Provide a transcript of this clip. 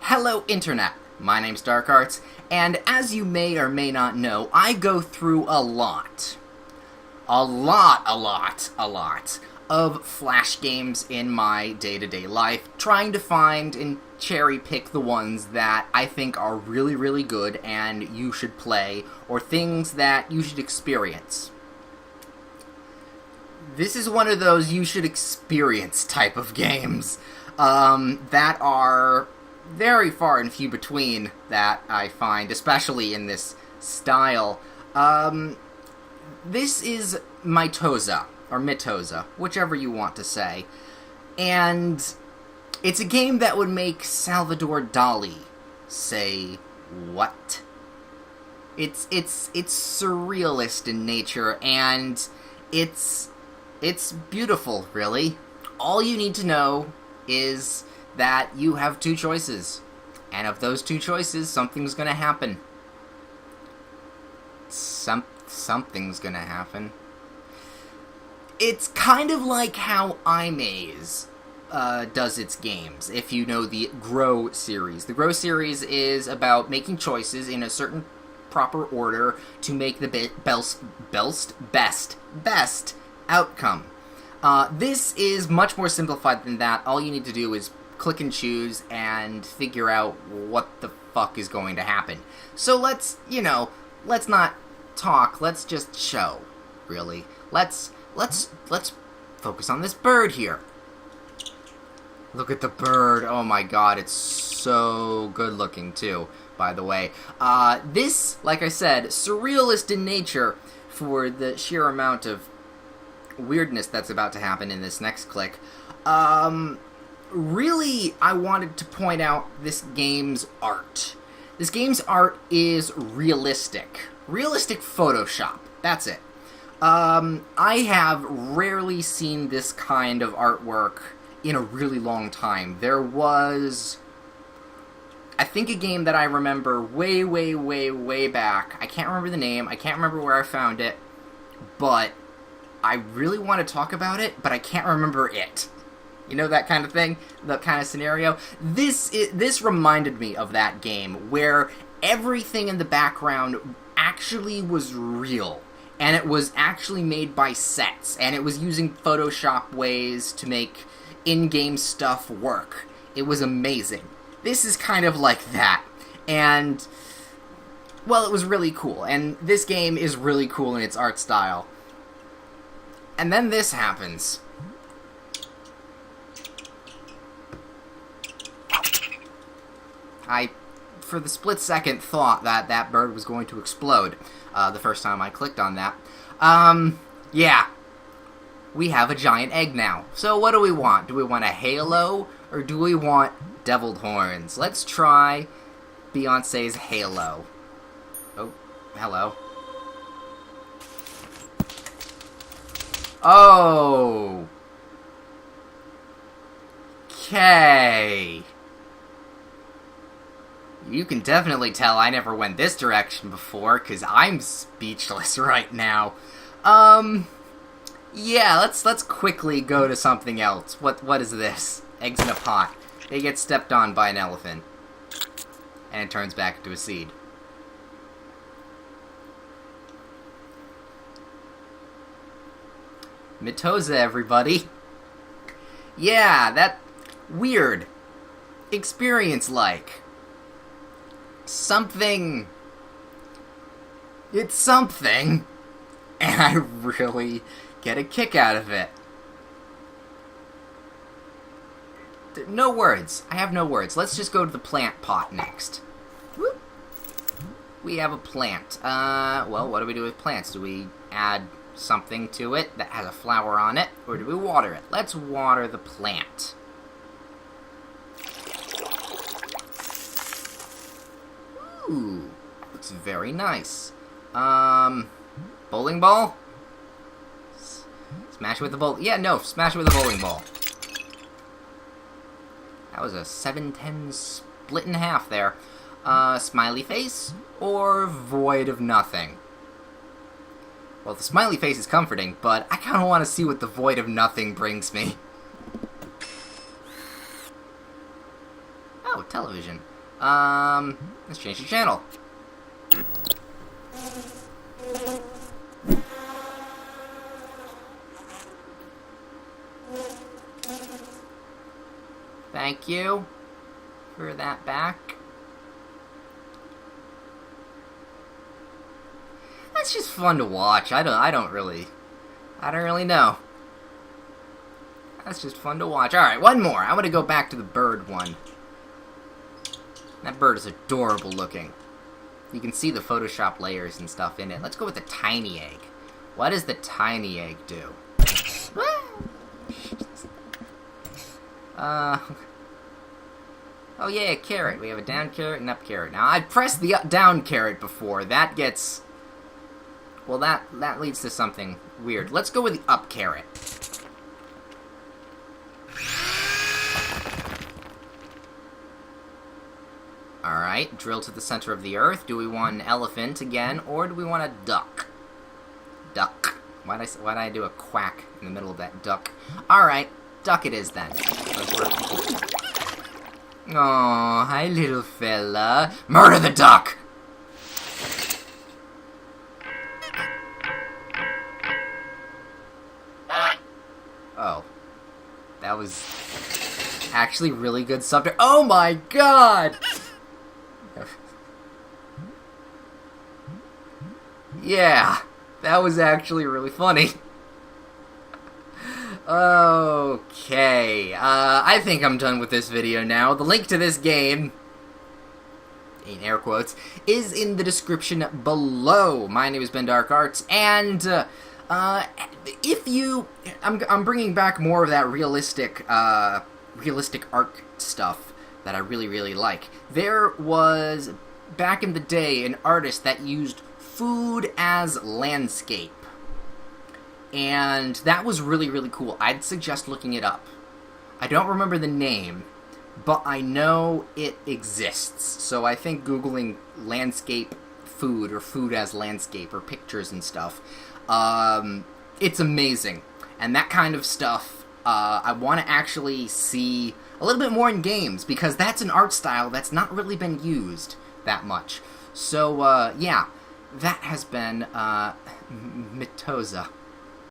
Hello Internet, my name's Dark Arts, and as you may or may not know, I go through a lot of Flash games in my day-to-day life, trying to find and cherry-pick the ones that I think are really, really good and you should play, or things that you should experience. This is one of those you should experience type of games that are very far and few between that I find, especially in this style. This is Mitoza, or Mitoza, whichever you want to say. And it's a game that would make Salvador Dali say, what? It's surrealist in nature, and it's beautiful, really. All you need to know is that you have two choices. And of those two choices, something's gonna happen. Something's gonna happen. It's kind of like how iMaze does its games, if you know the Grow series. The Grow series is about making choices in a certain proper order to make the best outcome. This is much more simplified than that. All you need to do is click and choose and figure out what the fuck is going to happen. So let's not talk, let's just show, really. Let's focus on this bird here. Look at the bird. Oh my god, it's so good looking too, by the way. This, like I said, surrealist in nature for the sheer amount of weirdness that's about to happen in this next click. Really, I wanted to point out this game's art. This game's art is realistic. Realistic Photoshop. That's it. I have rarely seen this kind of artwork in a really long time. There was, I think, a game that I remember way back. I can't remember the name. I can't remember where I found it. But I really want to talk about it, but I can't remember it. You know, that kind of thing? That kind of scenario? This reminded me of that game, where everything in the background actually was real. And it was actually made by sets. And it was using Photoshop ways to make in-game stuff work. It was amazing. This is kind of like that. And, well, it was really cool. And this game is really cool in its art style. And then this happens. I, for the split second, thought that that bird was going to explode the first time I clicked on that. Yeah. We have a giant egg now. So what do we want? Do we want a halo, or do we want deviled horns? Let's try Beyonce's Halo. Oh, hello. Oh. Okay. You can definitely tell I never went this direction before, because I'm speechless right now. Yeah, let's quickly go to something else. What is this? Eggs in a pot. They get stepped on by an elephant. And it turns back into a seed. Mitoza, everybody. Yeah, that weird experience-like. Something. It's something. And I really get a kick out of it. No words. I have no words. Let's just go to the plant pot next. Whoop. We have a plant. Well, what do we do with plants? Do we add something to it that has a flower on it? Or do we water it? Let's water the plant. Ooh, looks very nice. Bowling ball? Smash it with the bowl. Yeah, no, smash it with a bowling ball. That was a 7-10 split in half there. Smiley face or void of nothing? Well, the smiley face is comforting, but I kind of want to see what the void of nothing brings me. Oh, television. Let's change the channel. Thank you for that back. That's just fun to watch. I don't really know. That's just fun to watch. Alright, one more. I want to go back to the bird one. That bird is adorable looking. You can see the Photoshop layers and stuff in it. Let's go with the tiny egg. What does the tiny egg do? Oh yeah, carrot. We have a down carrot and up carrot. Now, I've pressed the down carrot before. That gets... Well, that leads to something weird. Let's go with the up carrot. Alright, drill to the center of the earth. Do we want an elephant again, or do we want a duck? Duck. Why'd I do a quack in the middle of that duck? Alright, duck it is then. Oh, hi little fella. Murder the duck! Oh. That was actually really good subject. Oh my god! Yeah, that was actually really funny. Okay, I think I'm done with this video now. The link to this game, in air quotes, is in the description below. My name is Ben Dark Arts, and if you, I'm bringing back more of that realistic art stuff that I really like. There was back in the day an artist that used food as landscape. And that was really cool. I'd suggest looking it up. I don't remember the name, but I know it exists. So I think Googling landscape food or food as landscape or pictures and stuff, it's amazing. And that kind of stuff, I want to actually see a little bit more in games, because that's an art style that's not really been used that much. So, yeah, that has been Mitoza.